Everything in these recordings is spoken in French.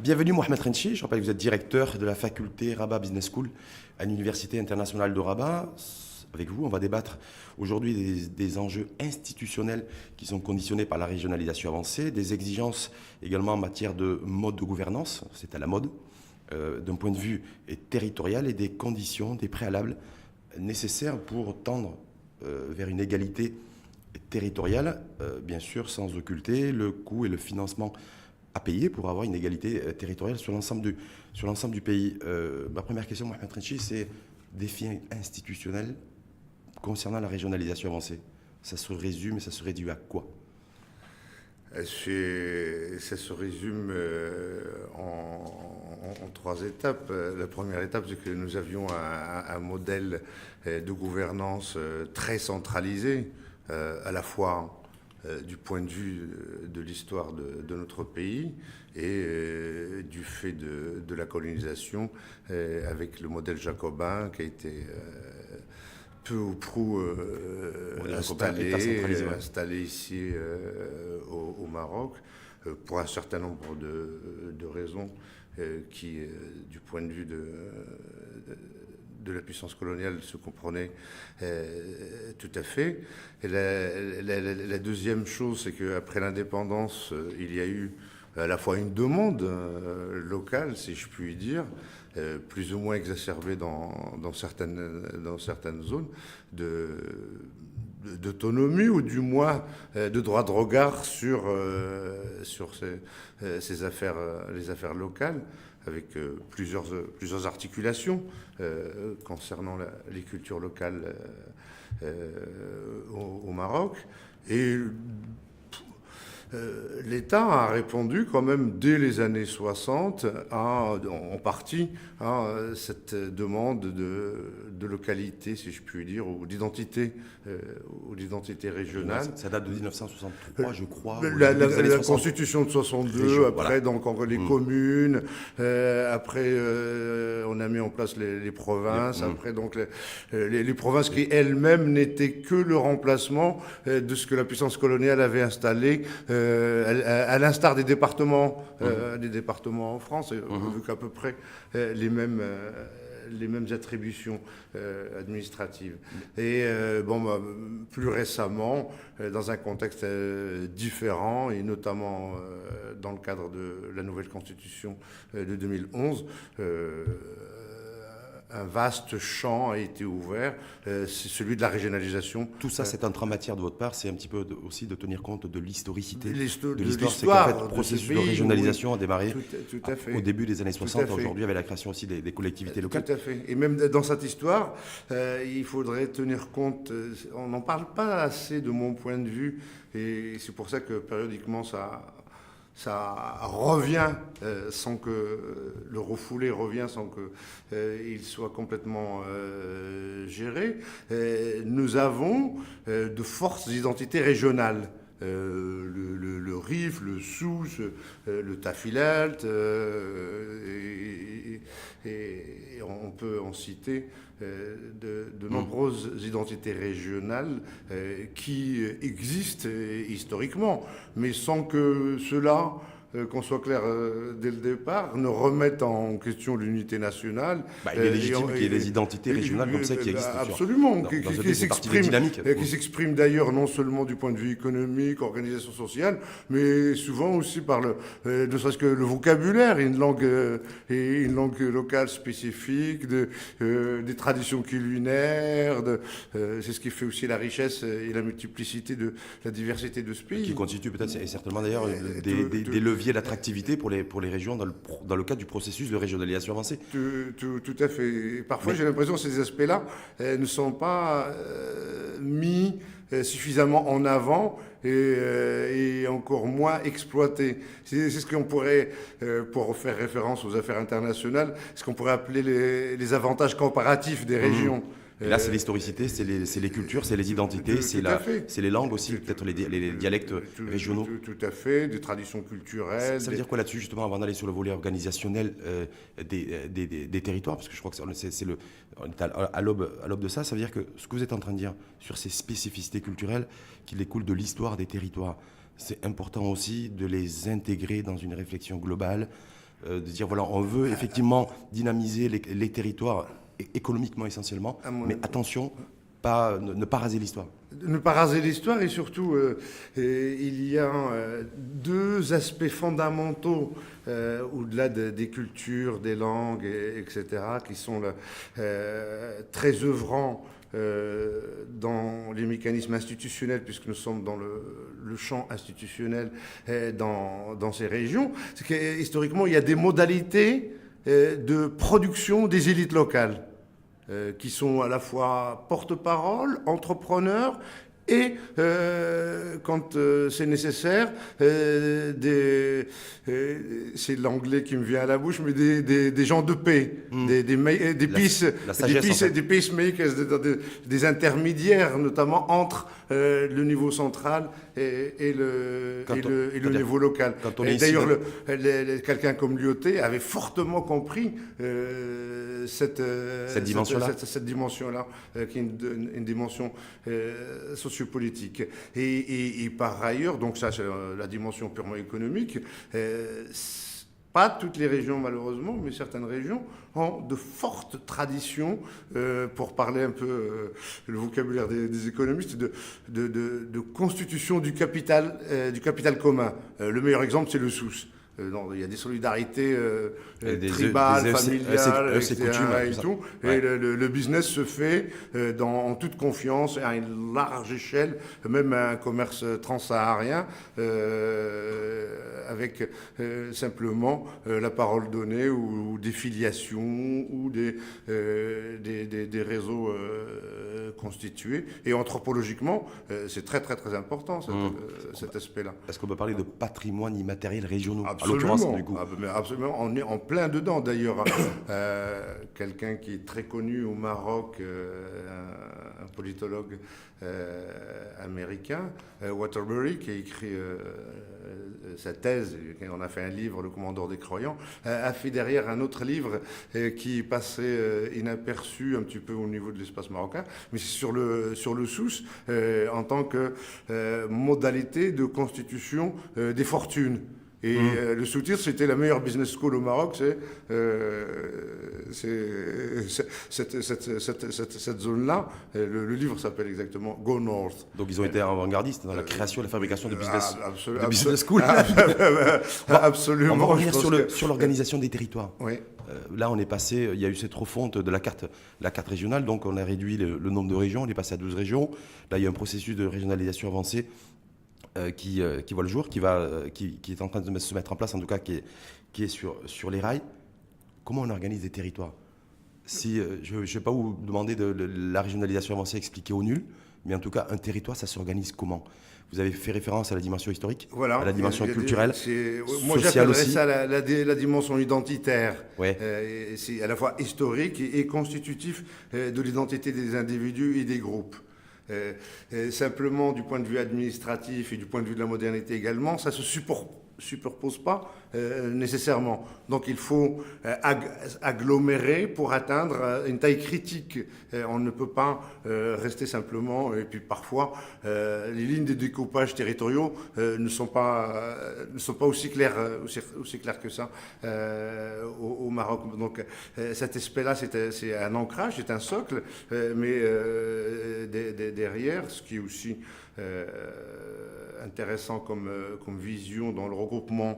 Bienvenue Mohamed Renchi, je rappelle que vous êtes directeur de la faculté Rabat Business School à l'Université internationale de Rabat. Avec vous, on va débattre aujourd'hui des enjeux institutionnels qui sont conditionnés par la régionalisation avancée, des exigences également en matière de mode de gouvernance, c'est à la mode, d'un point de vue territorial et des conditions, des préalables nécessaires pour tendre vers une égalité territoriale, bien sûr sans occulter le coût et le financement à payer pour avoir une égalité territoriale sur l'ensemble du pays. Ma première question, Mohamed Renchi, c'est défi institutionnel concernant la régionalisation avancée. Ça se résume et ça se réduit à quoi? Ça se résume en trois étapes. La première étape, c'est que nous avions un modèle de gouvernance très centralisé, à la fois du point de vue de l'histoire de notre pays et du fait de la colonisation avec le modèle jacobin qui a été peu ou prou installé ici au Maroc pour un certain nombre de raisons qui, du point de vue de la puissance coloniale, se comprenaient tout à fait. Et la deuxième chose, c'est qu'après l'indépendance, il y a eu à la fois une demande locale, si je puis dire, plus ou moins exacerbée dans certaines zones, d'autonomie ou du moins de droit de regard sur ces affaires, les affaires locales, avec plusieurs articulations concernant les cultures locales au Maroc. Et l'État a répondu quand même dès les années 60 en partie à cette demande de localité, si je puis dire, ou d'identité régionale. Ça date de 1963, je crois. La Constitution de 62, région, après voilà. Donc encore les communes, après on a mis en place les provinces, après donc les provinces qui elles-mêmes n'étaient que le remplacement de ce que la puissance coloniale avait installé. À l'instar des départements en France, vu qu'à peu près les mêmes attributions administratives. Et plus récemment, dans un contexte différent, et notamment dans le cadre de la nouvelle Constitution de 2011, un vaste champ a été ouvert, c'est celui de la régionalisation. Tout ça, c'est en matière de votre part, c'est un petit peu aussi de tenir compte de l'historicité de l'histoire. C'est qu'en fait, le processus de régionalisation a démarré tout à fait. Au début des années 60, aujourd'hui avec la création aussi des collectivités locales. Tout à fait. Et même dans cette histoire, il faudrait tenir compte, on n'en parle pas assez de mon point de vue, et c'est pour ça que périodiquement ça revient sans que le refoulé revient sans qu'il soit complètement géré. Nous avons de fortes identités régionales. Le Rif, le Souss, le Tafilalt, et on peut en citer de nombreuses identités régionales qui existent historiquement, mais sans que cela, qu'on soit clair dès le départ, ne remette en question l'unité nationale. Il est légitime qu'il y ait des identités régionales comme ça qui existent. Absolument, qui s'expriment d'ailleurs non seulement du point de vue économique, organisation sociale, mais souvent aussi par ne serait-ce que le vocabulaire, une langue locale spécifique, des traditions culinaires, c'est ce qui fait aussi la richesse et la multiplicité de la diversité de ce pays. Qui constitue peut-être et certainement d'ailleurs des leviers d'attractivité pour les régions dans le cadre du processus de régionalisation avancée. Tout à fait. Parfois, j'ai l'impression que ces aspects-là ne sont pas mis suffisamment en avant et encore moins exploités. C'est ce qu'on pourrait, pour faire référence aux affaires internationales, ce qu'on pourrait appeler les avantages comparatifs des régions. Et là, c'est l'historicité, c'est les cultures, c'est les identités, c'est les langues aussi, peut-être les dialectes régionaux. Tout à fait, des traditions culturelles. Ça veut dire quoi là-dessus, justement, avant d'aller sur le volet organisationnel des territoires, parce que je crois que on est à l'aube de ça, ça veut dire que ce que vous êtes en train de dire sur ces spécificités culturelles qui découlent de l'histoire des territoires, c'est important aussi de les intégrer dans une réflexion globale de dire, voilà, on veut effectivement dynamiser les territoires économiquement essentiellement, mais attention, ne pas raser l'histoire. Ne pas raser l'histoire et surtout, il y a deux aspects fondamentaux au-delà des cultures, des langues, etc., qui sont très œuvrants dans les mécanismes institutionnels, puisque nous sommes dans le champ institutionnel dans ces régions. C'est qu'historiquement, il y a des modalités de production des élites locales. Qui sont à la fois porte-parole, entrepreneurs, et quand c'est nécessaire, c'est l'anglais qui me vient à la bouche, mais des gens de paix, des peacemakers, des intermédiaires, notamment entre le niveau central et le niveau local. Et d'ailleurs, quelqu'un comme Lyautey avait fortement compris cette dimension-là, qui est une dimension sociopolitique. Et par ailleurs, donc ça c'est la dimension purement économique, pas toutes les régions malheureusement, mais certaines régions ont de fortes traditions, pour parler un peu le vocabulaire des économistes, de constitution du capital commun. Le meilleur exemple, c'est le Souss. Il y a des solidarités tribales, familiales, etc. Et tout. Ouais. Et le business se fait en toute confiance, à une large échelle, même un commerce transsaharien, avec simplement la parole donnée ou des filiations ou des réseaux constitués. Et anthropologiquement, c'est très très très important cet aspect-là. Est-ce qu'on peut parler de patrimoine immatériel régionaux? Absolument, du coup. Absolument, on est en plein dedans d'ailleurs. Quelqu'un qui est très connu au Maroc, un politologue américain, Waterbury, qui a écrit sa thèse, qui en a fait un livre, Le Commandeur des Croyants, a fait derrière un autre livre qui passait inaperçu un petit peu au niveau de l'espace marocain, mais c'est sur le Souss en tant que modalité de constitution des fortunes. Et le sous-titre, c'était la meilleure business school au Maroc, cette zone-là. Le livre s'appelle exactement Go North. Donc ils ont été avant-gardistes dans la création et la fabrication de business school. Absolument. On va revenir sur l'organisation des territoires. Oui. Là, on est passé, il y a eu cette refonte de la carte régionale, donc on a réduit le nombre de régions, on est passé à 12 régions. Là, il y a un processus de régionalisation avancée qui voit le jour, qui est en train de se mettre en place, en tout cas qui est sur les rails. Comment on organise des territoires? Je ne vais pas vous demander de la régionalisation avancée expliquée au nul, mais en tout cas, un territoire, ça s'organise comment? Vous avez fait référence à la dimension historique, voilà, à la dimension culturelle, moi sociale aussi. Ça la dimension identitaire. Ouais. C'est à la fois historique et constitutif de l'identité des individus et des groupes. Simplement du point de vue administratif et du point de vue de la modernité également, ça se superpose pas nécessairement. Donc il faut agglomérer pour atteindre une taille critique. On ne peut pas rester simplement, et puis parfois les lignes de découpage territoriaux ne sont pas aussi claires que ça au Maroc. Donc cet aspect-là, c'est un ancrage, c'est un socle, mais derrière, ce qui est aussi intéressant comme vision dans le regroupement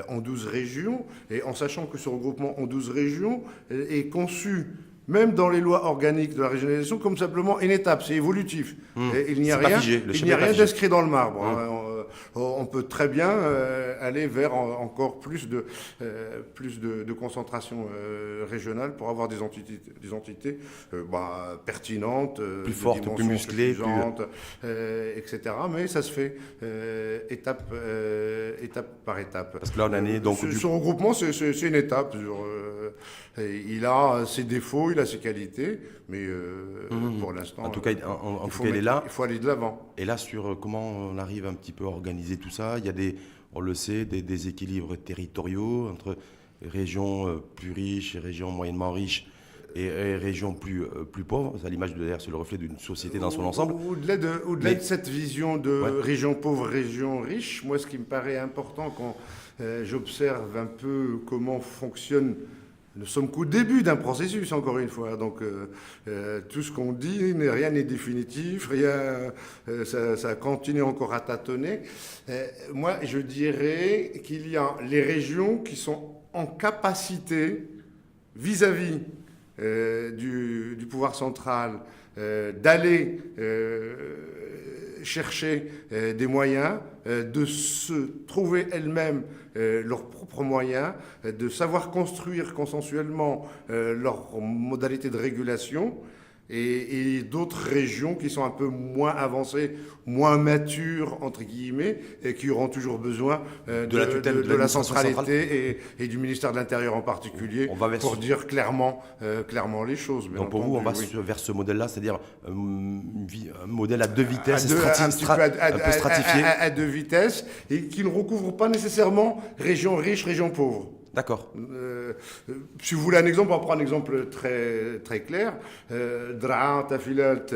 en 12 régions, et en sachant que ce regroupement en 12 régions est conçu, même dans les lois organiques de la régionalisation, comme simplement une étape, c'est évolutif. Et il n'y a rien d'inscrit dans le marbre. On peut très bien aller vers encore plus de concentration régionale pour avoir des entités pertinentes, plus fortes, plus musclées, etc. Mais ça se fait étape par étape. Parce que là, on en est donc... Ce regroupement, c'est une étape. Il a ses défauts, il a ses qualités, mais pour l'instant... En tout cas, il est là. Il faut aller de l'avant. Et là, sur comment on arrive un petit peu à organiser tout ça, il y a on le sait, des équilibres territoriaux entre régions plus riches et régions moyennement riches. et régions plus pauvres. À l'image de d'ailleurs, c'est le reflet d'une société dans son ensemble. Au-delà de cette vision de région pauvre, région riche, moi, ce qui me paraît important quand j'observe un peu comment fonctionne. Nous sommes qu'au début d'un processus, encore une fois. Donc, tout ce qu'on dit, rien n'est définitif, ça continue encore à tâtonner. Moi, je dirais qu'il y a les régions qui sont en capacité, vis-à-vis du pouvoir central, d'aller chercher des moyens, de se trouver elles-mêmes leurs propres moyens, de savoir construire consensuellement leurs modalités de régulation, et d'autres régions qui sont un peu moins avancées, moins matures, entre guillemets, et qui auront toujours besoin de la tutelle de la centralité et du ministère de l'Intérieur en particulier, pour dire clairement les choses. Donc pour vous, on va vers ce modèle-là, c'est-à-dire un modèle à deux vitesses, un peu stratifié. À deux vitesses, et qui ne recouvre pas nécessairement région riche, région pauvre. D'accord. Si vous voulez un exemple, on prend un exemple très, très clair. Draa, Tafilat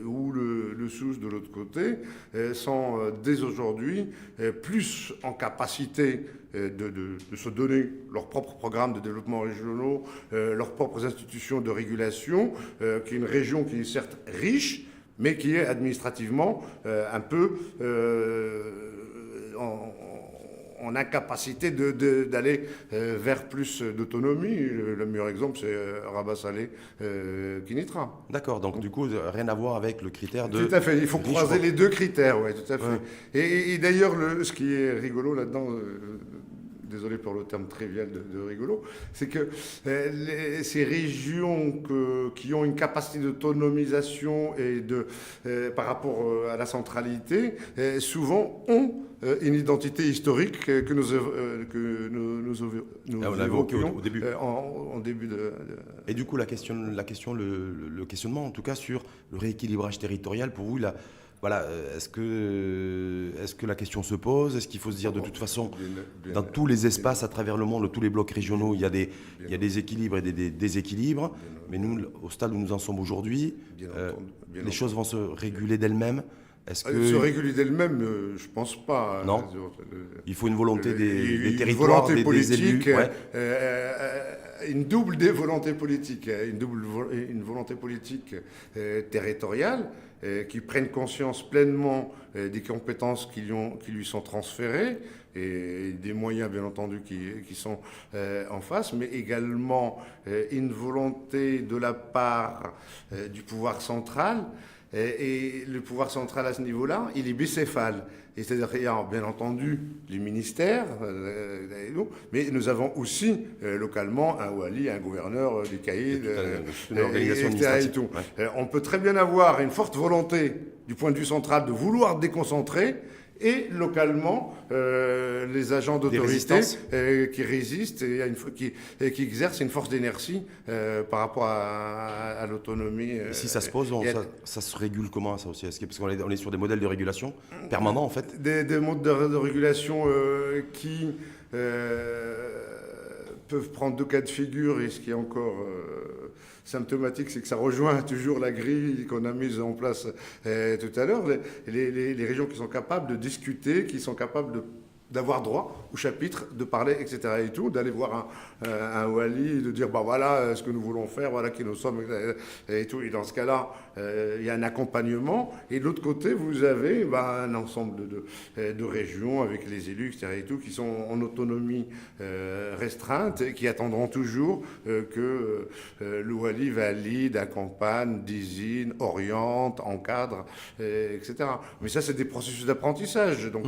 ou le Sousse de l'autre côté sont dès aujourd'hui plus en capacité de se donner leurs propres programmes de développement régionaux, leurs propres institutions de régulation, qui est une région qui est certes riche, mais qui est administrativement un peu en incapacité d'aller vers plus d'autonomie. Le meilleur exemple, c'est Rabat-Salé, Kinitra. D'accord, donc du coup, rien à voir avec le critère de... Tout à fait, il faut croiser les deux critères, oui, tout à fait. Ouais. Et d'ailleurs, ce qui est rigolo là-dedans, désolé pour le terme trivial de rigolo, c'est que ces régions qui ont une capacité d'autonomisation et par rapport à la centralité, souvent ont une identité historique que nous évoquions au début. En début de... Et du coup, le questionnement, en tout cas, sur le rééquilibrage territorial, pour vous, voilà, est-ce que la question se pose? Est-ce qu'il faut se dire de toute façon, dans tous les espaces à travers le monde, tous les blocs régionaux, il y a des équilibres et des déséquilibres, mais nous, au stade où nous en sommes aujourd'hui, les choses vont se réguler d'elles-mêmes? Se réguler d'elle-même, je ne pense pas. Non. Il faut une volonté des territoires, des élus. Ouais. Une double volonté politique. Une volonté politique territoriale qui prenne conscience pleinement des compétences qui lui sont transférées et des moyens, bien entendu, qui sont en face, mais également une volonté de la part du pouvoir central. Et le pouvoir central à ce niveau-là, il est bicéphale. C'est-à-dire qu'il y a bien entendu les ministères, mais nous avons aussi localement un wali, un gouverneur, des cahiers, une organisation administrative. Et tout. Ouais. On peut très bien avoir une forte volonté du point de vue central de vouloir déconcentrer, et localement les agents d'autorité qui résistent et qui exercent une force d'énergie par rapport à l'autonomie. Si ça se pose, ça se régule comment, ça aussi? Parce qu'on est sur des modèles de régulation permanents, en fait. Des modes de régulation qui peuvent prendre deux cas de figure, et ce qui est encore symptomatique, c'est que ça rejoint toujours la grille qu'on a mise en place tout à l'heure. Les régions qui sont capables de discuter, qui sont capables d'avoir droit au chapitre, de parler, etc. et tout, d'aller voir un wali, de dire, bah voilà ce que nous voulons faire, voilà qui nous sommes, et tout. Et dans ce cas-là, il y a un accompagnement. Et de l'autre côté, vous avez un ensemble de régions avec les élus, etc. et tout, qui sont en autonomie restreinte et qui attendront toujours que le wali valide, accompagne, désigne, oriente, encadre, etc. Mais ça, c'est des processus d'apprentissage. Donc,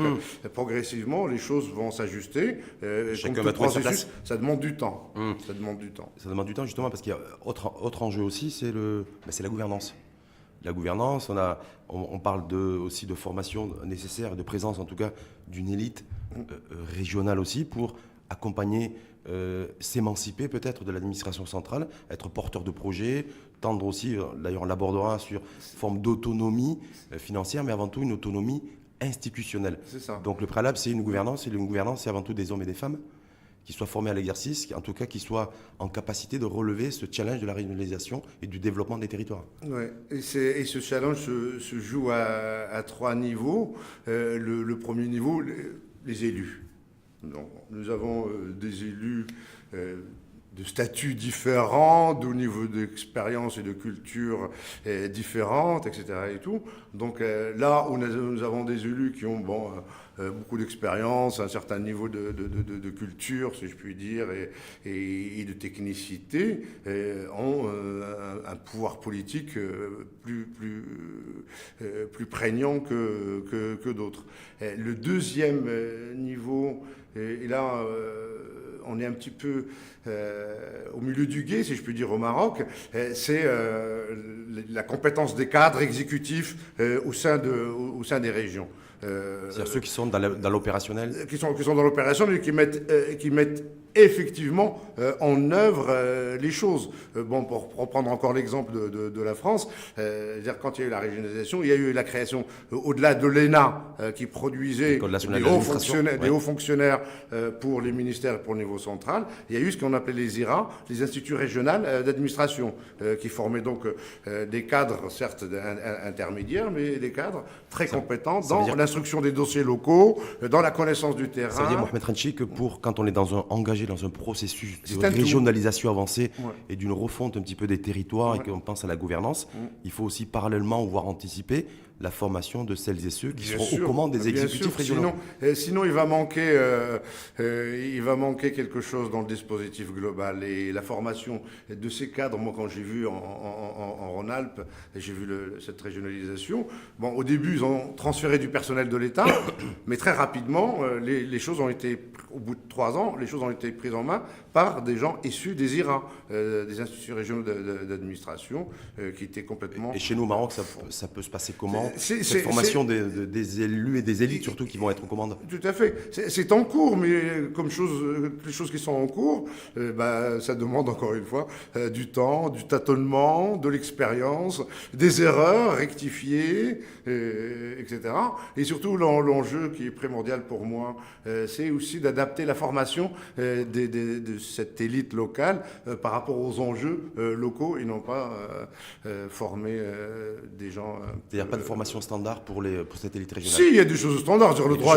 progressivement, les choses vont s'ajuster. Chacun va trouver sa place. Ça demande du temps. Ça demande du temps. Ça demande du temps, justement, parce qu'il y a autre enjeu aussi, c'est la gouvernance. La gouvernance, on parle aussi de formation nécessaire, de présence en tout cas d'une élite régionale aussi pour accompagner, s'émanciper peut-être de l'administration centrale, être porteur de projets, tendre aussi, d'ailleurs on l'abordera sur forme d'autonomie financière, mais avant tout une autonomie institutionnelle. C'est ça. Donc le préalable, c'est une gouvernance, et une gouvernance, c'est avant tout des hommes et des femmes qui soient formés à l'exercice, en tout cas qui soient en capacité de relever ce challenge de la régionalisation et du développement des territoires. Ouais. Et ce challenge se joue à 3 niveaux. Le premier niveau, les élus. Donc, nous avons des élus de statuts différents, de niveau d'expérience et de culture différentes, etc. Et tout. Donc là où nous avons des élus qui ont beaucoup d'expérience, un certain niveau de culture, si je puis dire, et de technicité, ont un pouvoir politique plus prégnant que d'autres. Le deuxième niveau, et là on est un petit peu au milieu du gué, si je puis dire, au Maroc, c'est la compétence des cadres exécutifs au sein des régions. C'est-à-dire ceux qui sont dans l'opérationnel, qui sont dans l'opérationnel et qui mettent effectivement en œuvre les choses. Pour reprendre encore l'exemple de la France, dire quand il y a eu la régionalisation, il y a eu la création, au-delà de l'ENA, qui produisait des hauts fonctionnaires pour les ministères et pour le niveau central, il y a eu ce qu'on appelait les IRA, les instituts régionaux d'administration, qui formaient donc des cadres, certes intermédiaires, mais des cadres très compétents dans l'instruction des dossiers locaux, dans la connaissance du terrain. Ça veut dire, Mohamed Renchi, que quand on est engagé dans un processus de régionalisation avancée et d'une refonte un petit peu des territoires et qu'on pense à la gouvernance, il faut aussi parallèlement voire anticiper la formation de celles et ceux qui seront aux commandes des exécutifs régionaux. Sinon, il va manquer quelque chose dans le dispositif global. Et la formation de ces cadres, moi, quand j'ai vu en Rhône-Alpes, j'ai vu cette régionalisation. Au début, ils ont transféré du personnel de l'État, mais très rapidement, les choses ont été, au bout de 3 ans, les choses ont été prises en main par des gens issus des IRA, des instituts régionaux d'administration, qui étaient complètement... Et chez nous, au Maroc, ça peut se passer comment ? Cette formation des élus et des élites, surtout, qui vont être aux commandes. Tout à fait. C'est en cours, mais comme les choses qui sont en cours, ça demande, encore une fois, du temps, du tâtonnement, de l'expérience, des erreurs rectifiées, etc. Et surtout, l'enjeu qui est primordial pour moi, c'est aussi d'adapter la formation de cette élite locale par rapport aux enjeux locaux et non pas former des gens... C'est-à-dire pas de formation standard pour cette élite régionale. Si, il y a des choses standards. Le droit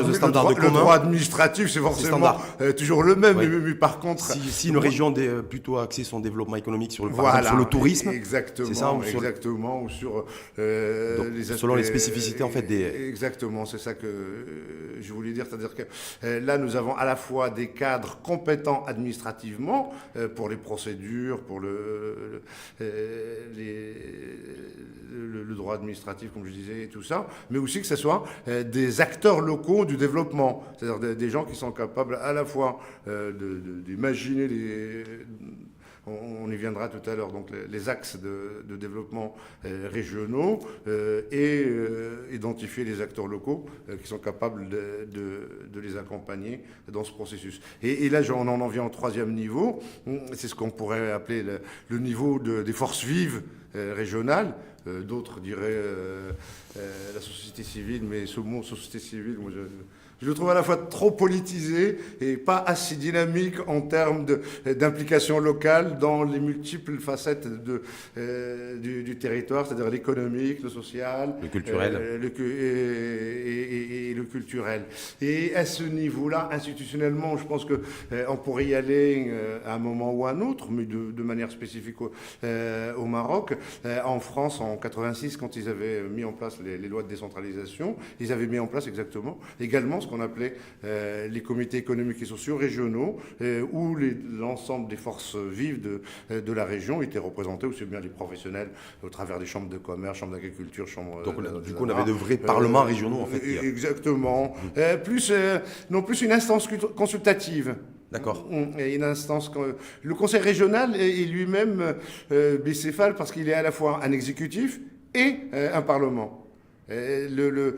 administratif, c'est forcément toujours le même. Mais par contre... Si une région plutôt axée son développement économique sur le tourisme, exactement, c'est ça, ou sur les aspects... Selon les spécificités, en fait, Exactement, c'est ça que je voulais dire. C'est-à-dire que là, nous avons à la fois des cadres compétents administrativement pour les procédures, pour le droit administratif, comme je disais, et tout ça, mais aussi que ce soit des acteurs locaux du développement, c'est-à-dire des gens qui sont capables à la fois d'imaginer on y viendra tout à l'heure, donc les axes de développement régionaux et identifier les acteurs locaux qui sont capables de les accompagner dans ce processus. Et là, on en vient au 3e niveau, c'est ce qu'on pourrait appeler le niveau des forces vives régionales. D'autres diraient la société civile, mais ce mot société civile, moi je le trouve à la fois trop politisé et pas assez dynamique en termes d'implication locale dans les multiples facettes du territoire, c'est-à-dire l'économique, le social, le culturel, et le culturel. Et à ce niveau-là, institutionnellement, je pense que on pourrait y aller à un moment ou à un autre, mais de manière spécifique au Maroc. En France, en 86, quand ils avaient mis en place les lois de décentralisation, ils avaient mis en place également ce qu'on appelait les comités économiques et sociaux régionaux, où l'ensemble des forces vives de la région étaient représentées, aussi bien les professionnels au travers des chambres de commerce, chambres d'agriculture, chambres... Donc du coup, on avait de vrais parlements régionaux, en fait. Exactement. Non plus une instance consultative. D'accord. Une instance. Le conseil régional est lui-même bicéphale parce qu'il est à la fois un exécutif et un parlement. Le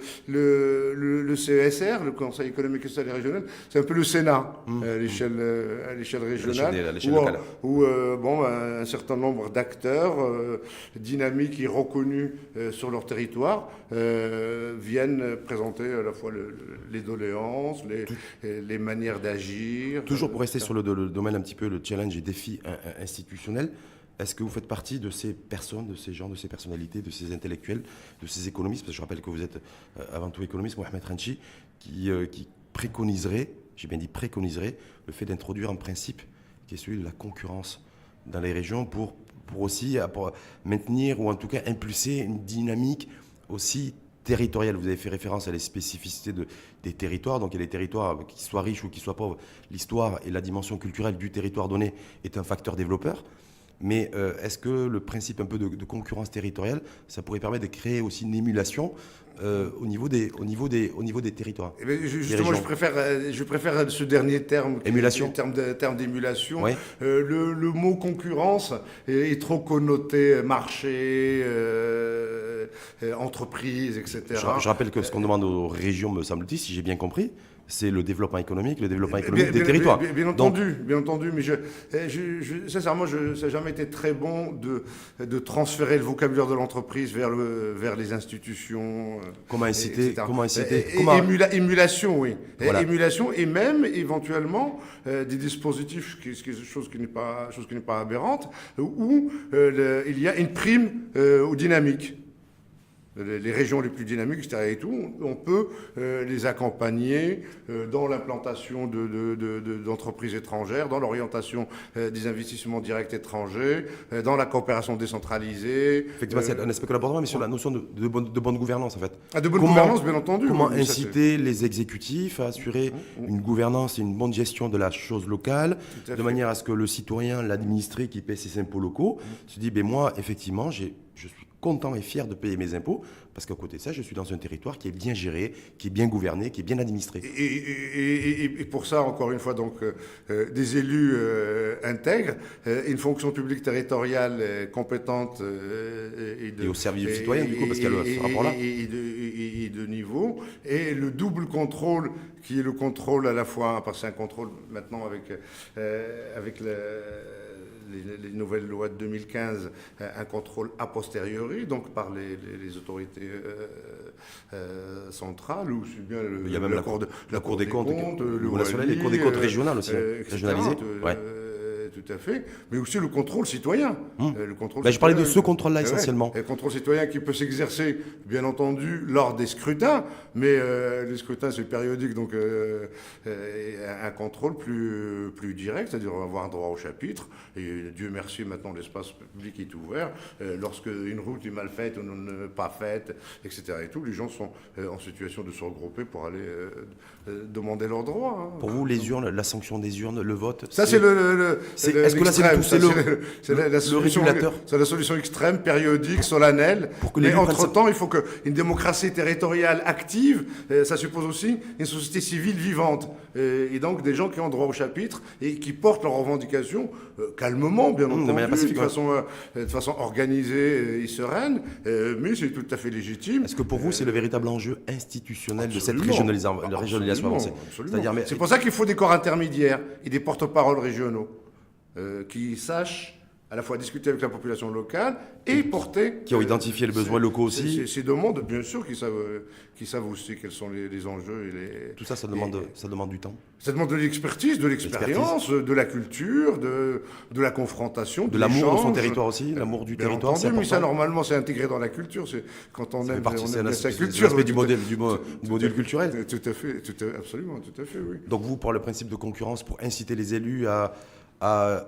CESR, le Conseil économique et social et régional, c'est un peu le Sénat à l'échelle régionale, où un certain nombre d'acteurs dynamiques et reconnus sur leur territoire viennent présenter à la fois les doléances, les manières d'agir. Toujours pour rester sur le domaine un petit peu, le challenge et défi institutionnel, est-ce que vous faites partie de ces personnes, de ces gens, de ces personnalités, de ces intellectuels, de ces économistes, parce que je rappelle que vous êtes avant tout économiste, Mohamed Renchi, qui préconiserait, j'ai bien dit préconiserait, le fait d'introduire un principe qui est celui de la concurrence dans les régions pour aussi maintenir ou en tout cas impulser une dynamique aussi territoriale. Vous avez fait référence à les spécificités des territoires, donc il y a des territoires qui soient riches ou qui soient pauvres. L'histoire et la dimension culturelle du territoire donné est un facteur développeur. Mais est-ce que le principe un peu de concurrence territoriale, ça pourrait permettre de créer aussi une émulation au niveau des territoires? Justement, je préfère ce dernier terme. Émulation. Terme d'émulation. Oui. Le mot concurrence est trop connoté marché, entreprise, etc. Je rappelle que ce qu'on demande aux régions, me semble-t-il, si j'ai bien compris, c'est le développement économique des territoires. Bien entendu, mais sincèrement, ça n'a jamais été très bon de transférer le vocabulaire de l'entreprise vers les institutions. Comment inciter Émulation, oui. Voilà. Émulation et même éventuellement des dispositifs, chose qui n'est pas aberrante, où il y a une prime aux dynamiques. Les régions les plus dynamiques, etc. et tout, on peut les accompagner dans l'implantation d'entreprises étrangères, dans l'orientation des investissements directs étrangers, dans la coopération décentralisée. Effectivement, c'est un aspect collaborateur, mais sur la notion de bonne gouvernance, en fait. De bonne gouvernance, bien entendu. Comment inciter les exécutifs à assurer une gouvernance et une bonne gestion de la chose locale, de manière à ce que le citoyen, l'administré qui paie ses impôts locaux, se dit, moi, effectivement, je suis content et fier de payer mes impôts, parce qu'à côté de ça, je suis dans un territoire qui est bien géré, qui est bien gouverné, qui est bien administré. Et pour ça, encore une fois, donc, des élus intègres, une fonction publique territoriale compétente et au service du citoyen, du coup, parce qu'il y a ce rapport-là. Et de niveau, et le double contrôle, qui est le contrôle à la fois, parce que c'est un contrôle maintenant avec les nouvelles lois de 2015, un contrôle a posteriori, donc par les autorités centrales, ou bien il y a même la Cour des comptes, le national, les Cours des comptes régionales aussi, régionalisées. Tout à fait, mais aussi le contrôle citoyen. Je parlais de ce contrôle-là essentiellement. Le contrôle citoyen qui peut s'exercer, bien entendu, lors des scrutins, mais les scrutins c'est périodique, donc un contrôle plus direct, c'est-à-dire avoir droit au chapitre. Et Dieu merci, maintenant l'espace public est ouvert. Lorsque une route est mal faite ou non pas faite, etc. et tout, les gens sont en situation de se regrouper pour aller demander leurs droits. Pour vous, les urnes, la sanction des urnes, le vote, ça c'est est-ce que là c'est la solution extrême, périodique, solennelle. Mais entre-temps, il faut qu'une démocratie territoriale active, ça suppose aussi une société civile vivante. Et donc des gens qui ont droit au chapitre et qui portent leurs revendications calmement, bien entendu, de façon organisée et sereine, mais c'est tout à fait légitime. Est-ce que pour vous, c'est le véritable enjeu institutionnel de cette régionalisation avancée? C'est pour ça qu'il faut des corps intermédiaires et des porte-paroles régionaux qui sachent à la fois discuter avec la population locale et porter... Qui ont identifié les besoins locaux aussi. Ces demandes, bien sûr, qui savent aussi quels sont les enjeux. Tout ça, ça demande du temps. Ça demande de l'expertise, de l'expérience, de la culture, de la confrontation, de l'amour de son territoire aussi, l'amour du territoire, c'est important. Mais ça, normalement, c'est intégré dans la culture. Quand on aime sa culture. C'est l'aspect du modèle culturel. Tout à fait, absolument, tout à fait, oui. Donc vous, pour le principe de concurrence, pour inciter les élus à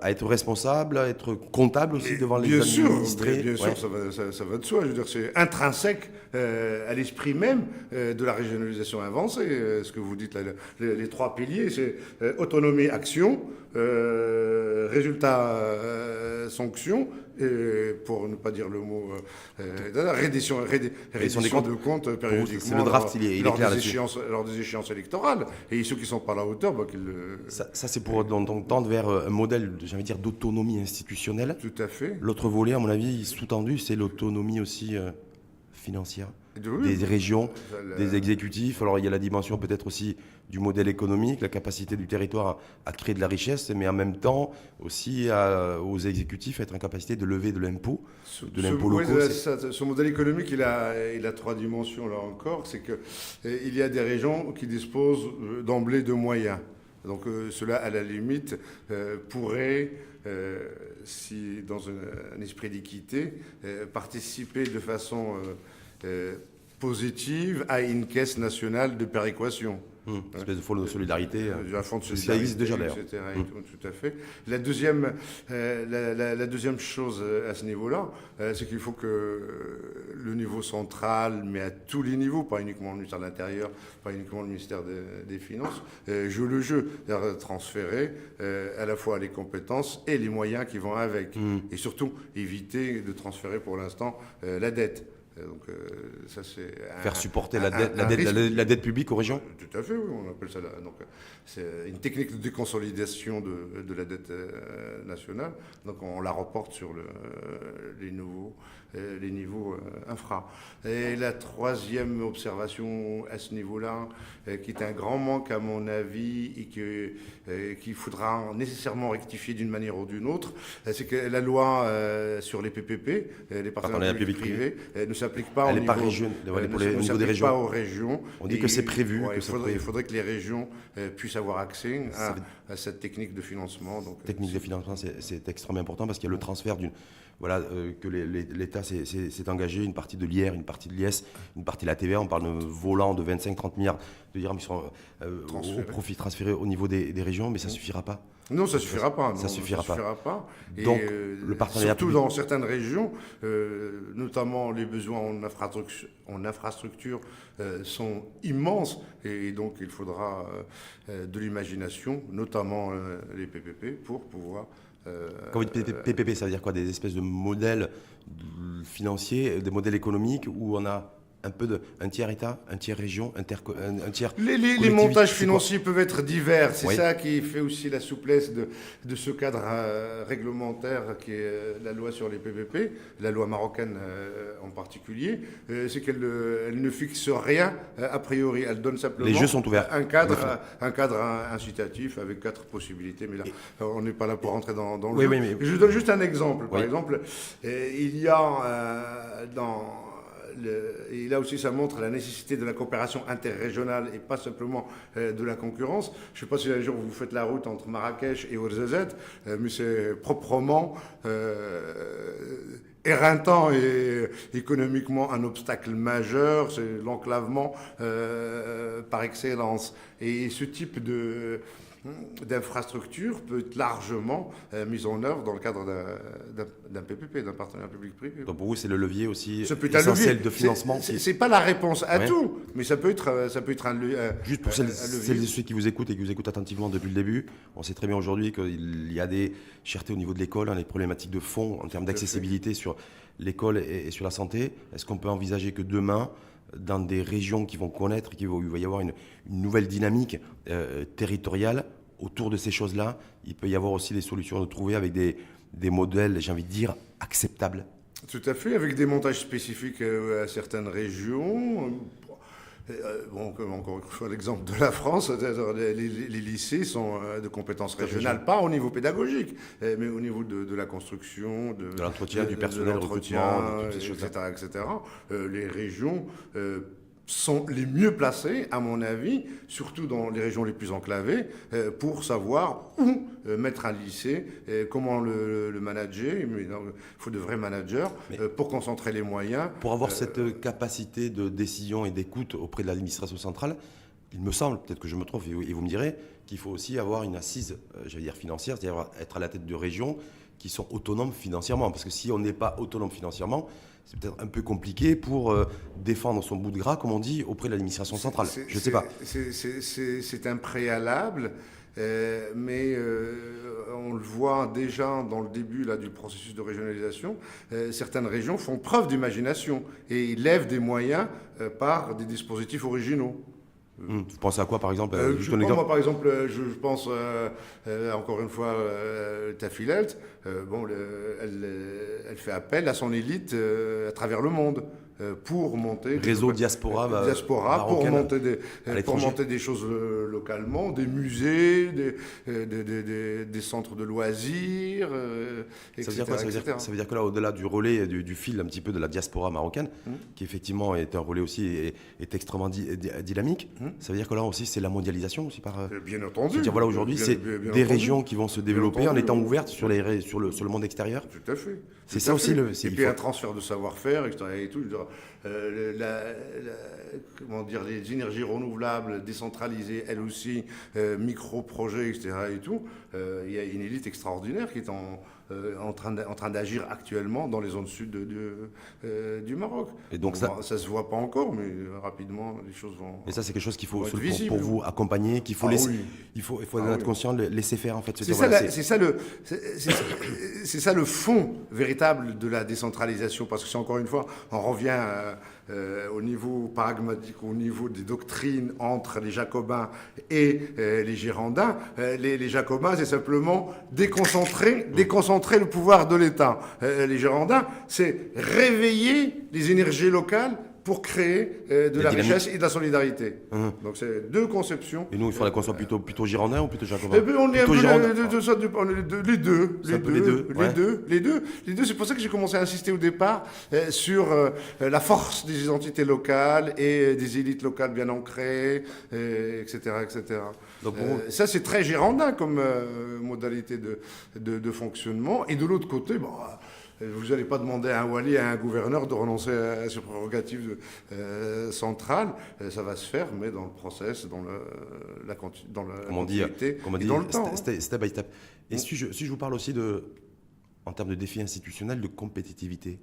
être responsable, à être comptable aussi devant les administrés. Bien sûr, ça va de soi. Je veux dire, c'est intrinsèque à l'esprit même de la régionalisation avancée. Ce que vous dites là, les trois piliers, c'est autonomie, action, résultat, sanction, et pour ne pas dire le mot, reddition de comptes périodiquement. C'est le draft, il est clair là-dessus. Lors des échéances électorales. Et ceux qui ne sont pas à la hauteur, qu'ils... Ça, c'est pour donc tendre vers un modèle, j'ai envie de dire, d'autonomie institutionnelle. Tout à fait. L'autre volet, à mon avis, sous-tendu, c'est l'autonomie aussi financière Oui. des régions, des exécutifs. Alors il y a la dimension peut-être aussi du modèle économique, la capacité du territoire à créer de la richesse, mais en même temps aussi aux exécutifs à être en capacité de lever de l'impôt local. Ce modèle économique, il a trois dimensions là encore. C'est que il y a des régions qui disposent d'emblée de moyens. Donc cela, à la limite, pourrait, si dans un esprit d'équité, participer de façon positive à une caisse nationale de péréquation. Une espèce de fonds de solidarité. Un fonds de solidarité, ça existe déjà d'ailleurs. etc. Tout à fait. La deuxième chose à ce niveau-là, c'est qu'il faut que le niveau central, mais à tous les niveaux, pas uniquement le ministère de l'Intérieur, pas uniquement le ministère des Finances, joue le jeu, c'est-à-dire transférer à la fois les compétences et les moyens qui vont avec. Et surtout, éviter de transférer pour l'instant la dette. Donc, ça, c'est faire supporter la dette publique aux régions. Tout à fait, oui, on appelle ça. Donc, c'est une technique de déconsolidation de la dette nationale. Donc, on la reporte sur les niveaux infra. Et la troisième observation à ce niveau-là, qui est un grand manque à mon avis et qu'il faudra nécessairement rectifier d'une manière ou d'une autre, c'est que la loi sur les PPP, les partenariats publics-privés, ne s'applique pas au niveau des régions. Pas aux régions. On dit que c'est prévu. Il faudrait que les régions puissent avoir accès à cette technique de financement. Donc, technique de financement, c'est extrêmement important parce qu'il y a le transfert que l'État s'est engagé, une partie de l'IR, une partie de l'IS, une partie de la TVA. On parle de volant de 25-30 milliards de dirhams qui sont au profit transférés au niveau des régions, mais ça ne suffira pas. Non, ça ne suffira pas. Ça suffira pas. Et donc, le partenariat surtout dans certaines régions, notamment les besoins en infrastructure sont immenses. Et donc, il faudra de l'imagination, notamment les PPP, pour pouvoir... Quand vous dites PPP, ça veut dire quoi? Des espèces de modèles financiers, des modèles économiques où on a un tiers État, un tiers région, un tiers les montages financiers peuvent être divers. C'est ça qui fait aussi la souplesse de ce cadre réglementaire qui est la loi sur les PPP, la loi marocaine en particulier. C'est qu'elle ne fixe rien a priori. Elle donne simplement les jeux sont ouverts. un cadre incitatif avec 4 possibilités. Mais là, on n'est pas là pour rentrer dans le jeu. Mais... Je donne juste un exemple. Par exemple, il y a et là aussi, ça montre la nécessité de la coopération interrégionale et pas simplement de la concurrence. Je ne sais pas si un jour vous faites la route entre Marrakech et Ouarzazate, mais c'est proprement éreintant et économiquement un obstacle majeur. C'est l'enclavement par excellence. Et ce type d'infrastructure peut être largement mise en œuvre dans le cadre d'un PPP, d'un partenariat public-privé. Donc pour vous, c'est le levier aussi essentiel de financement. C'est pas la réponse à tout, mais ça peut être un levier. Juste pour celles et ceux qui vous écoutent et qui vous écoutent attentivement depuis le début, on sait très bien aujourd'hui qu'il y a des chertés au niveau de l'école, des problématiques de fond en termes d'accessibilité sur l'école et sur la santé. Est-ce qu'on peut envisager que demain, dans des régions qui vont connaître, il va y avoir une nouvelle dynamique territoriale autour de ces choses-là, il peut y avoir aussi des solutions à trouver avec des modèles, j'ai envie de dire, acceptables. Tout à fait, avec des montages spécifiques à certaines régions. Encore une fois, l'exemple de la France, les lycées sont de compétences régionales, pas au niveau pédagogique, mais au niveau de la construction, de l'entretien, du personnel, recrutement, de toutes ces etc., etc. Les régions sont les mieux placées, à mon avis, surtout dans les régions les plus enclavées, pour savoir où mettre un lycée, comment le manager. Il faut de vrais managers pour concentrer les moyens. Pour avoir cette capacité de décision et d'écoute auprès de l'administration centrale, il me semble, peut-être que je me trompe et vous me direz, qu'il faut aussi avoir une assise, financière, c'est-à-dire être à la tête de régions qui sont autonomes financièrement. Parce que si on n'est pas autonome financièrement, c'est peut-être un peu compliqué pour défendre son bout de gras, comme on dit, auprès de l'administration centrale. Je ne sais pas. C'est un préalable, mais on le voit déjà dans le début du processus de régionalisation. Certaines régions font preuve d'imagination et lèvent des moyens par des dispositifs originaux. Vous pensez à quoi, par exemple Par exemple, je pense, encore une fois, Tafilelt, elle fait appel à son élite à travers le monde. pour monter... Réseau diaspora pour monter des choses localement, des musées, des centres de loisirs, etc. Ça veut dire quoi? Ça veut dire que là, au-delà du relais, du fil un petit peu de la diaspora marocaine, qui effectivement est un relais aussi, est extrêmement dynamique, ça veut dire que là aussi, c'est la mondialisation aussi par... Bien entendu. C'est-à-dire, voilà, aujourd'hui, c'est des régions qui vont se développer en étant ouvertes sur le monde extérieur. Tout à fait. C'est ça aussi et puis un transfert de savoir-faire, etc. Et tout. Comment dire, les énergies renouvelables, décentralisées, elles aussi, micro-projets, etc. Et tout. Il y a une élite extraordinaire qui est en train d'agir actuellement dans les zones sud du Maroc. Et donc ça se voit pas encore, mais rapidement les choses vont. Et ça, c'est quelque chose qu'il faut pour vous accompagner, qu'il faut laisser. Il faut en être conscient, laisser faire en fait. C'est ça le fond véritable de la décentralisation, parce que c'est encore une fois, on revient au niveau pragmatique, au niveau des doctrines entre les Jacobins et les Girondins. Les Jacobins, c'est simplement déconcentrer le pouvoir de l'État. Les Girondins, c'est réveiller les énergies locales pour créer de la richesse et de la solidarité. Donc c'est deux conceptions. Et nous, il faudrait qu'on soit plutôt girondin ou plutôt jacobin? Eh bien, on est un peu les deux. Les deux. C'est pour ça que j'ai commencé à insister au départ sur la force des identités locales et des élites locales bien ancrées, etc., etc. Donc, ça, c'est très girondin comme modalité de fonctionnement. Et de l'autre côté, bon, vous n'allez pas demander à un wali, à un gouverneur de renoncer à ses prérogatives centrales. Ça va se faire, mais dans le process, dans la continuité et dans le temps. Step by step. Et si je vous parle aussi en termes de défis institutionnels, de compétitivité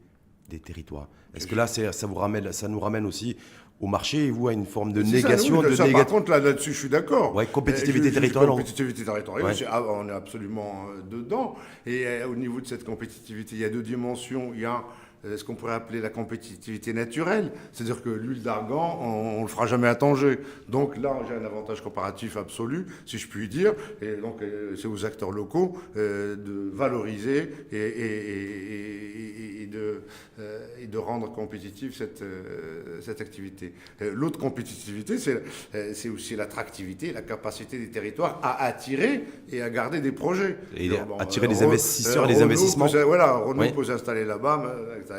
des territoires. Est-ce que là, ça nous ramène aussi au marché et vous à une forme de négation Par contre, là-dessus, je suis d'accord. Ouais, compétitivité territoriale. Compétitivité territoriale, on est absolument dedans. Et au niveau de cette compétitivité, il y a deux dimensions. Il y a ce qu'on pourrait appeler la compétitivité naturelle, c'est-à-dire que l'huile d'argan, on ne le fera jamais à Tanger. Donc là, j'ai un avantage comparatif absolu, si je puis dire, et donc c'est aux acteurs locaux de valoriser et de rendre compétitive cette activité. L'autre compétitivité, c'est aussi l'attractivité, la capacité des territoires à attirer et à garder des projets. Et attirer les investisseurs et les investissements. Renault peut s'installer là-bas,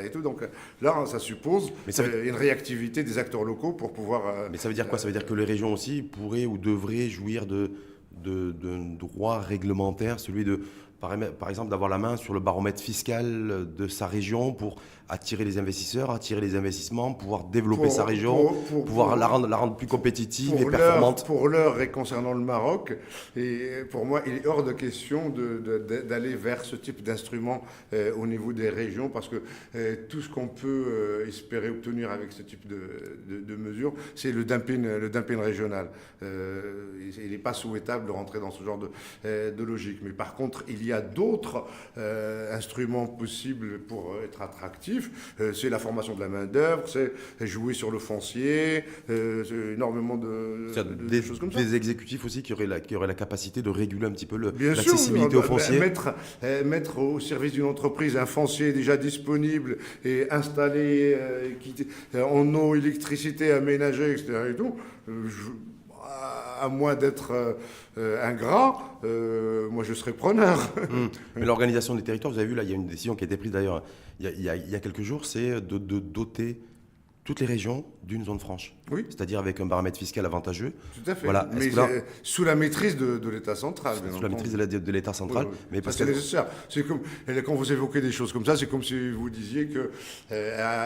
et tout. Donc là, ça suppose une réactivité des acteurs locaux pour pouvoir... Mais ça veut dire quoi? Ça veut dire que les régions aussi pourraient ou devraient jouir d'un droit réglementaire, celui de, par exemple, d'avoir la main sur le baromètre fiscal de sa région pour attirer les investisseurs, attirer les investissements, pouvoir développer sa région, pouvoir la rendre plus compétitive et performante. Pour l'heure et concernant le Maroc, et pour moi, il est hors de question d'aller vers ce type d'instrument au niveau des régions, parce que tout ce qu'on peut espérer obtenir avec ce type de mesures, c'est le dumping régional. Il n'est pas souhaitable de rentrer dans ce genre de logique. Mais par contre, il y a d'autres instruments possibles pour être attractifs. C'est la formation de la main-d'œuvre, c'est jouer sur le foncier, c'est énormément de choses comme ça. Des exécutifs aussi qui auraient la capacité de réguler un petit peu l'accessibilité au foncier. Mettre au service d'une entreprise un foncier déjà disponible et installé en eau, électricité, aménagé, etc. et tout. À moins d'être ingrat, moi je serais preneur. Mais l'organisation des territoires, vous avez vu, là, il y a une décision qui a été prise d'ailleurs il y a quelques jours, c'est de doter toutes les régions d'une zone franche. Oui. C'est-à-dire avec un paramètre fiscal avantageux. Tout à fait. Voilà. Mais sous la maîtrise de l'État central. Sous la maîtrise de l'État central. Oui. Mais c'est nécessaire. C'est comme, quand vous évoquez des choses comme ça, c'est comme si vous disiez que...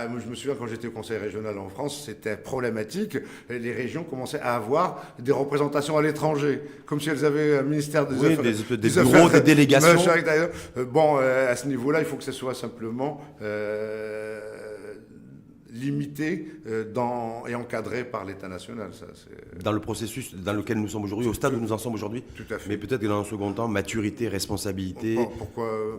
moi, je me souviens, quand j'étais au Conseil régional en France, c'était problématique. Les régions commençaient à avoir des représentations à l'étranger, comme si elles avaient un ministère des Affaires... des bureaux, des délégations. À ce niveau-là, il faut que ce soit simplement... limité et encadré par l'État national. Dans le processus dans lequel nous sommes aujourd'hui, au stade où nous en sommes aujourd'hui. Tout à fait. Mais peut-être que dans un second temps, maturité, responsabilité,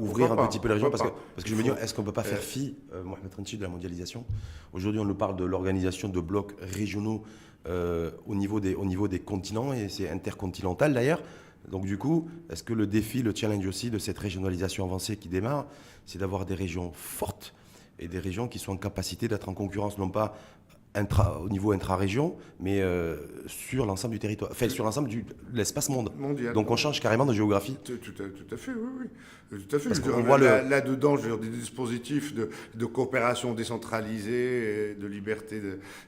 ouvrir un petit peu la région. Parce que je me dis, est-ce qu'on ne peut pas faire fi, Mohamed Renchi, de la mondialisation? Aujourd'hui, on nous parle de l'organisation de blocs régionaux au niveau des continents, et c'est intercontinental d'ailleurs. Donc du coup, est-ce que le défi, le challenge aussi de cette régionalisation avancée qui démarre, c'est d'avoir des régions fortes, et des régions qui sont en capacité d'être en concurrence, non pas au niveau intra-région, mais sur l'ensemble du territoire, enfin sur l'ensemble de l'espace mondial. Donc on change carrément de géographie. Tout à fait, oui. Tout à fait. Parce qu'on voit là-dedans, je veux dire, des dispositifs de coopération décentralisée, de liberté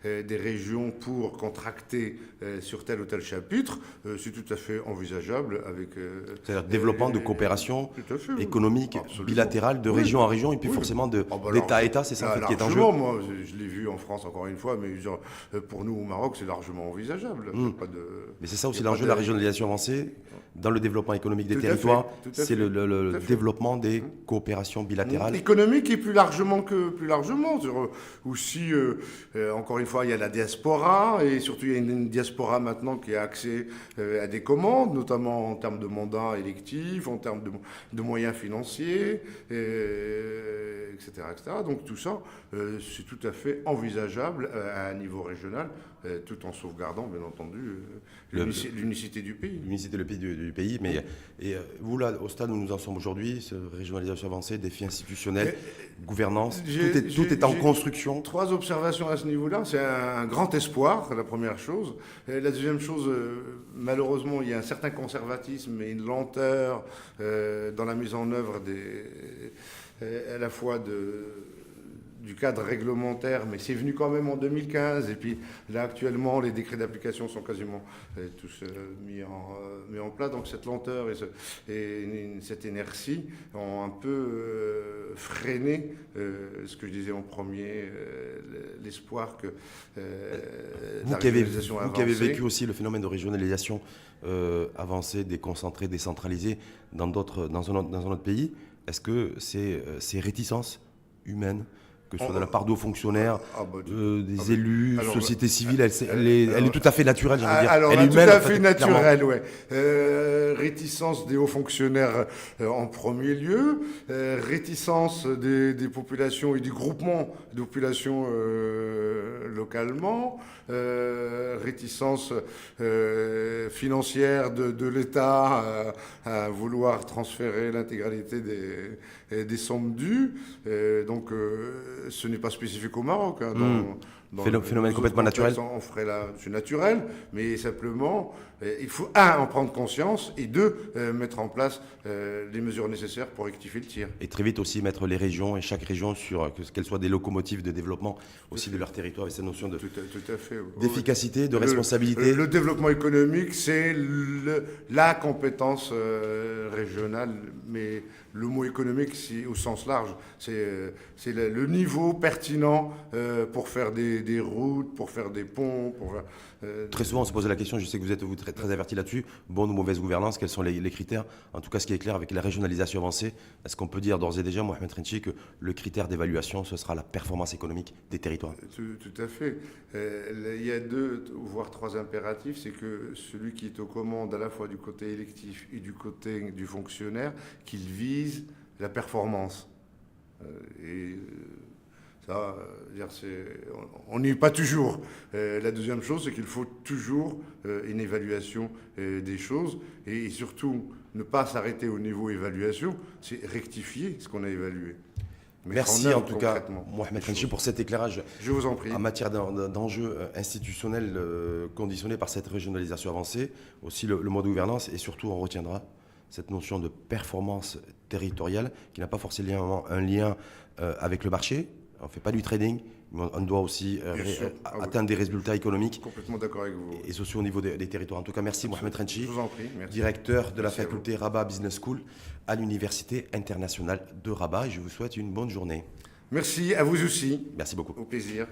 des régions pour contracter sur tel ou tel chapitre, c'est tout à fait envisageable avec... C'est-à-dire développement de coopération économique, bilatérale, de région en région, et puis forcément d'État à État, c'est ça en fait, qui est en jeu. Moi, je l'ai vu en France encore une fois, mais genre, pour nous au Maroc, c'est largement envisageable. Mais c'est ça aussi l'enjeu de la régionalisation avancée, dans le développement économique des territoires, c'est le développement des coopérations bilatérales. Économique et plus largement. Aussi, encore une fois, il y a la diaspora, et surtout il y a une diaspora maintenant qui a accès à des commandes, notamment en termes de mandats électifs, en termes de moyens financiers, etc., etc. Donc tout ça, c'est tout à fait envisageable à un niveau régional, tout en sauvegardant, bien entendu, l'unicité du pays. L'unicité du pays. Mais vous, là, au stade où nous en sommes aujourd'hui, régionalisation avancée, défis institutionnels, gouvernance, tout est en construction. 3 observations à ce niveau-là. C'est un grand espoir, la première chose. La deuxième chose, malheureusement, il y a un certain conservatisme et une lenteur dans la mise en œuvre à la fois du cadre réglementaire, mais c'est venu quand même en 2015. Et puis là, actuellement, les décrets d'application sont quasiment tous mis en place. Donc cette lenteur et cette inertie ont un peu freiné ce que je disais en premier, l'espoir que vous qui avez vécu aussi le phénomène de régionalisation avancée, déconcentrée, décentralisée dans un autre pays, est-ce que ces réticences humaines, que ce soit de la part de hauts fonctionnaires, des élus, société civile, elle est tout à fait naturelle, j'ai envie de dire. Alors, elle est humaine, tout à fait naturelle, oui. Réticence des hauts fonctionnaires en premier lieu, réticence des populations et du groupement de populations localement, réticence financière de l'État à vouloir transférer l'intégralité des sommes dues. Donc, ce n'est pas spécifique au Maroc. Phénomène complètement naturel. On ferait là, c'est naturel, mais simplement, il faut, 1, en prendre conscience, et 2, mettre en place les mesures nécessaires pour rectifier le tir. Et très vite aussi mettre les régions et chaque région qu'elles soient des locomotives de développement aussi de leur territoire, avec cette notion d'efficacité, de responsabilité. Le développement économique, c'est la compétence régionale, mais le mot économique, au sens large, c'est le niveau pertinent pour faire des routes, pour faire des ponts. Très souvent, on se pose la question, je sais que vous êtes très averti là-dessus, bonne ou mauvaise gouvernance, quels sont les critères? En tout cas, ce qui est clair avec la régionalisation avancée, est-ce qu'on peut dire d'ores et déjà, Mohamed Renchi, que le critère d'évaluation, ce sera la performance économique des territoires? Tout à fait. Il y a 2, voire 3 impératifs. C'est que celui qui est aux commandes à la fois du côté électif et du côté du fonctionnaire, qu'il vise la performance. Ça, on n'y est pas toujours. La deuxième chose, c'est qu'il faut toujours une évaluation des choses et surtout ne pas s'arrêter au niveau évaluation, c'est rectifier ce qu'on a évalué. Merci en tout cas, Mohamed Renchi, pour cet éclairage. Je vous en prie. En matière d'enjeux institutionnels conditionnés par cette régionalisation avancée, aussi le mode de gouvernance, et surtout on retiendra cette notion de performance territoriale qui n'a pas forcément un lien avec le marché. On ne fait pas du trading, mais on doit aussi atteindre des résultats économiques. Complètement d'accord avec vous. Et sociaux au niveau des territoires. En tout cas, merci Mohamed Renchi, je vous en prie, merci. Directeur de la faculté Rabat Business School à l'Université internationale de Rabat. Et je vous souhaite une bonne journée. Merci à vous aussi. Merci beaucoup. Au plaisir.